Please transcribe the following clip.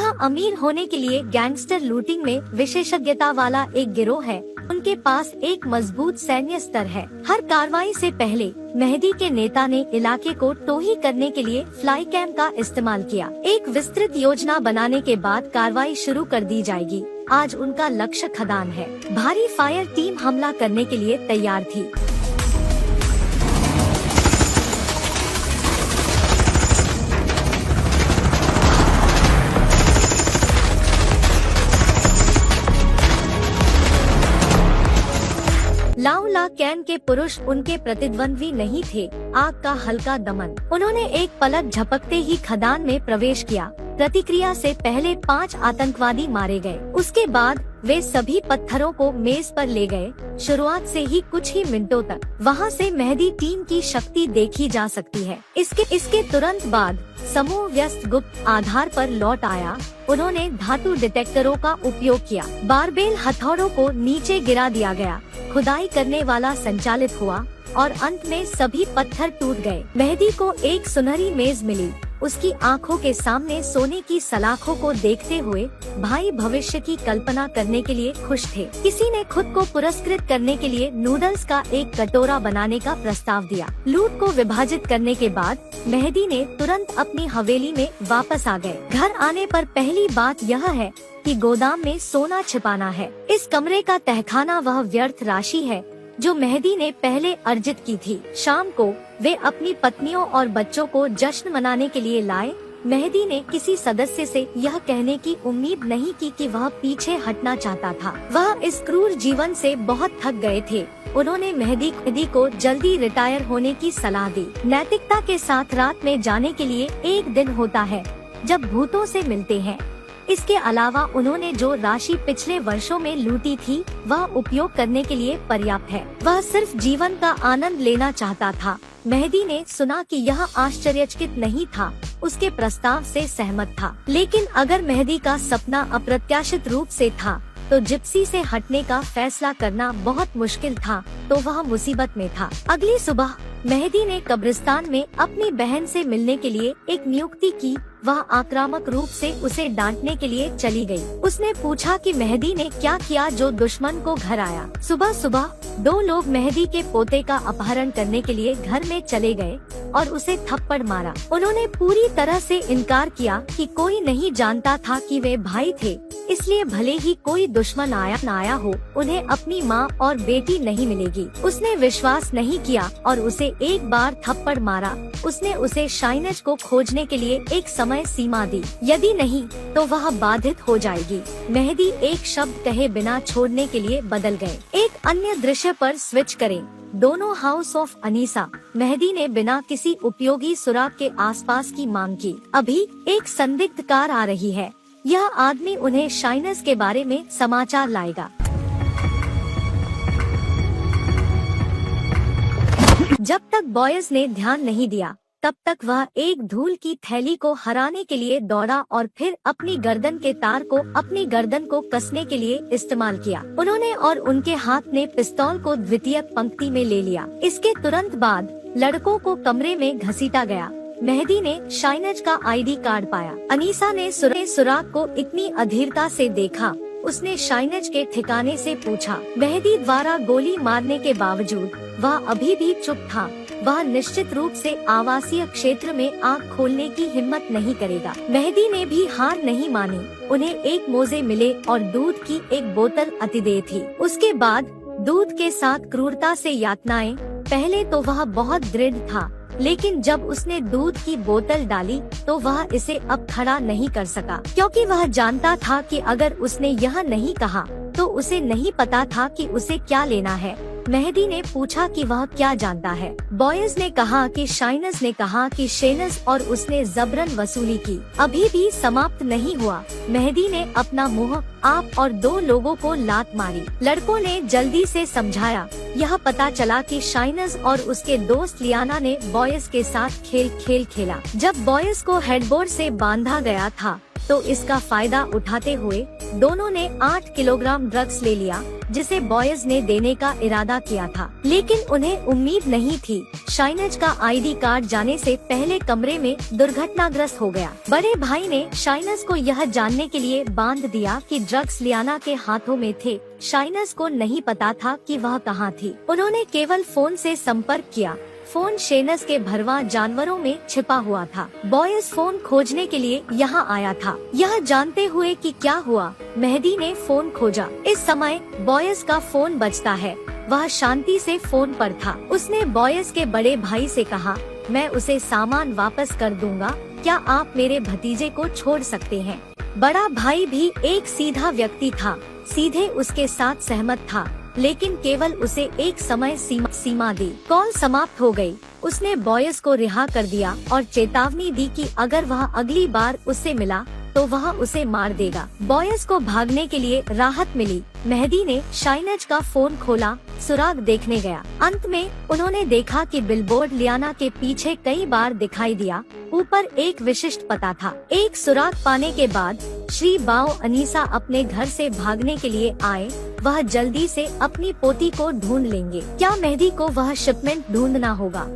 यह अमीर होने के लिए गैंगस्टर लूटिंग में विशेषज्ञता वाला एक गिरोह है। उनके पास एक मजबूत सैन्य स्तर है। हर कार्रवाई से पहले मेहदी के नेता ने इलाके को टोही करने के लिए फ्लाई कैम का इस्तेमाल किया। एक विस्तृत योजना बनाने के बाद कार्रवाई शुरू कर दी जाएगी। आज उनका लक्ष्य खदान है। भारी फायर टीम हमला करने के लिए तैयार थी। लाओ ला कैन के पुरुष उनके प्रतिद्वंद्वी नहीं थे। आग का हल्का दमन। उन्होंने एक पलक झपकते ही खदान में प्रवेश किया। प्रतिक्रिया से पहले 5 आतंकवादी मारे गए। उसके बाद वे सभी पत्थरों को मेज पर ले गए। शुरुआत से ही कुछ ही मिनटों तक वहां से मेहदी टीम की शक्ति देखी जा सकती है। इसके तुरंत बाद समूह व्यस्त गुप्त आधार पर लौट आया। उन्होंने धातु डिटेक्टरों का उपयोग किया। बारबेल हथौड़ों को नीचे गिरा दिया गया। खुदाई करने वाला संचालित हुआ और अंत में सभी पत्थर टूट गए। मेहदी को एक सुनहरी मेज मिली। उसकी आंखों के सामने सोने की सलाखों को देखते हुए भाई भविष्य की कल्पना करने के लिए खुश थे। किसी ने खुद को पुरस्कृत करने के लिए नूडल्स का एक कटोरा बनाने का प्रस्ताव दिया। लूट को विभाजित करने के बाद मेहदी ने तुरंत अपनी हवेली में वापस आ गए। घर आने पर पहली बात यह है कि गोदाम में सोना छिपाना है। इस कमरे का तहखाना वह व्यर्थ राशि है जो मेहदी ने पहले अर्जित की थी। शाम को वे अपनी पत्नियों और बच्चों को जश्न मनाने के लिए लाए। मेहदी ने किसी सदस्य से यह कहने की उम्मीद नहीं की कि वह पीछे हटना चाहता था। वह इस क्रूर जीवन से बहुत थक गए थे। उन्होंने मेहदी को जल्दी रिटायर होने की सलाह दी। नैतिकता के साथ रात में जाने के लिए एक दिन होता है जब भूतों से मिलते हैं। इसके अलावा उन्होंने जो राशि पिछले वर्षों में लूटी थी वह उपयोग करने के लिए पर्याप्त है। वह सिर्फ जीवन का आनंद लेना चाहता था। मेहदी ने सुना कि यह आश्चर्यचकित नहीं था, उसके प्रस्ताव से सहमत था। लेकिन अगर मेहदी का सपना अप्रत्याशित रूप से था तो जिप्सी से हटने का फैसला करना बहुत मुश्किल था, तो वह मुसीबत में था। अगली सुबह मेहदी ने कब्रिस्तान में अपनी बहन से मिलने के लिए एक नियुक्ति की। वह आक्रामक रूप से उसे डांटने के लिए चली गई। उसने पूछा कि मेहदी ने क्या किया जो दुश्मन को घर आया। सुबह सुबह 2 लोग मेहदी के पोते का अपहरण करने के लिए घर में चले गए और उसे थप्पड़ मारा। उन्होंने पूरी तरह से इनकार किया कि कोई नहीं जानता था कि वे भाई थे, इसलिए भले ही कोई दुश्मन आया न आया हो, उन्हें अपनी माँ और बेटी नहीं मिलेगी। उसने विश्वास नहीं किया और उसे एक बार थप्पड़ मारा। उसने उसे शाइनेज को खोजने के लिए एक समय सीमा दी, यदि नहीं तो वह बाधित हो जाएगी। मेहदी एक शब्द कहे बिना छोड़ने के लिए बदल गए। एक अन्य दृश्य पर स्विच करें। दोनों हाउस ऑफ अनीसा। मेहदी ने बिना किसी उपयोगी सुराग के आसपास की मांग की। अभी एक संदिग्ध कार आ रही है। यह आदमी उन्हें शाइनेज के बारे में समाचार लाएगा। जब तक बॉयज ने ध्यान नहीं दिया तब तक वह एक धूल की थैली को हराने के लिए दौड़ा और फिर अपनी गर्दन के तार को अपनी गर्दन को कसने के लिए इस्तेमाल किया। उन्होंने और उनके हाथ ने पिस्तौल को द्वितीय पंक्ति में ले लिया। इसके तुरंत बाद लड़कों को कमरे में घसीटा गया। मेहदी ने शाइनेज का ID कार्ड पाया। अनीसा ने सुराग को इतनी अधीरता से देखा। उसने शाइनेज के ठिकाने से पूछा। मेहदी द्वारा गोली मारने के बावजूद वह अभी भी चुप था। वह निश्चित रूप से आवासीय क्षेत्र में आँख खोलने की हिम्मत नहीं करेगा। मेहदी ने भी हार नहीं मानी। उन्हें एक मोजे मिले और दूध की एक बोतल अतिदेय थी। उसके बाद दूध के साथ क्रूरता से यातनाएं। पहले तो वह बहुत दृढ़ था, लेकिन जब उसने दूध की बोतल डाली तो वह इसे अब खड़ा नहीं कर सका, क्योंकि वह जानता था कि अगर उसने यह नहीं कहा तो उसे नहीं पता था कि उसे क्या लेना है। मेहदी ने पूछा कि वह क्या जानता है। बॉयज ने कहा कि शाइनेज ने कहा कि शेनस और उसने जबरन वसूली की। अभी भी समाप्त नहीं हुआ। मेहदी ने अपना मुंह आप और 2 लोगों को लात मारी। लड़कों ने जल्दी से समझाया। यह पता चला कि शाइनेज और उसके दोस्त लियाना ने बॉयज के साथ खेल खेला। जब बॉयज को हेडबोर्ड से बांधा गया था तो इसका फायदा उठाते हुए दोनों ने 8 किलोग्राम ड्रग्स ले लिया, जिसे बॉयज ने देने का इरादा किया था। लेकिन उन्हें उम्मीद नहीं थी, शाइनज का आईडी कार्ड जाने से पहले कमरे में दुर्घटनाग्रस्त हो गया। बड़े भाई ने शाइनज को यह जानने के लिए बांध दिया कि ड्रग्स लियाना के हाथों में थे। शाइनज को नहीं पता था कि वह कहाँ थी। उन्होंने केवल फोन से संपर्क किया। फोन शेनस के भरवा जानवरों में छिपा हुआ था। बॉयज फोन खोजने के लिए यहाँ आया था। यह जानते हुए कि क्या हुआ, मेहदी ने फोन खोजा। इस समय बॉयज का फोन बजता है। वह शांति से फोन पर था। उसने बॉयज के बड़े भाई से कहा, मैं उसे सामान वापस कर दूंगा, क्या आप मेरे भतीजे को छोड़ सकते हैं? बड़ा भाई भी एक सीधा व्यक्ति था, सीधे उसके साथ सहमत था, लेकिन केवल उसे एक समय सीमा दी। कॉल समाप्त हो गई। उसने बॉयज को रिहा कर दिया और चेतावनी दी कि अगर वह अगली बार उससे मिला तो वह उसे मार देगा। बॉयज को भागने के लिए राहत मिली। मेहदी ने शाइनज का फोन खोला, सुराग देखने गया। अंत में उन्होंने देखा कि बिलबोर्ड लियाना के पीछे कई बार दिखाई दिया। ऊपर एक विशिष्ट पता था। एक सुराग पाने के बाद श्री बाओ अनीसा अपने घर से भागने के लिए आए। वह जल्दी से अपनी पोती को ढूंढ लेंगे। क्या मेहदी को वह शिपमेंट ढूंढना होगा?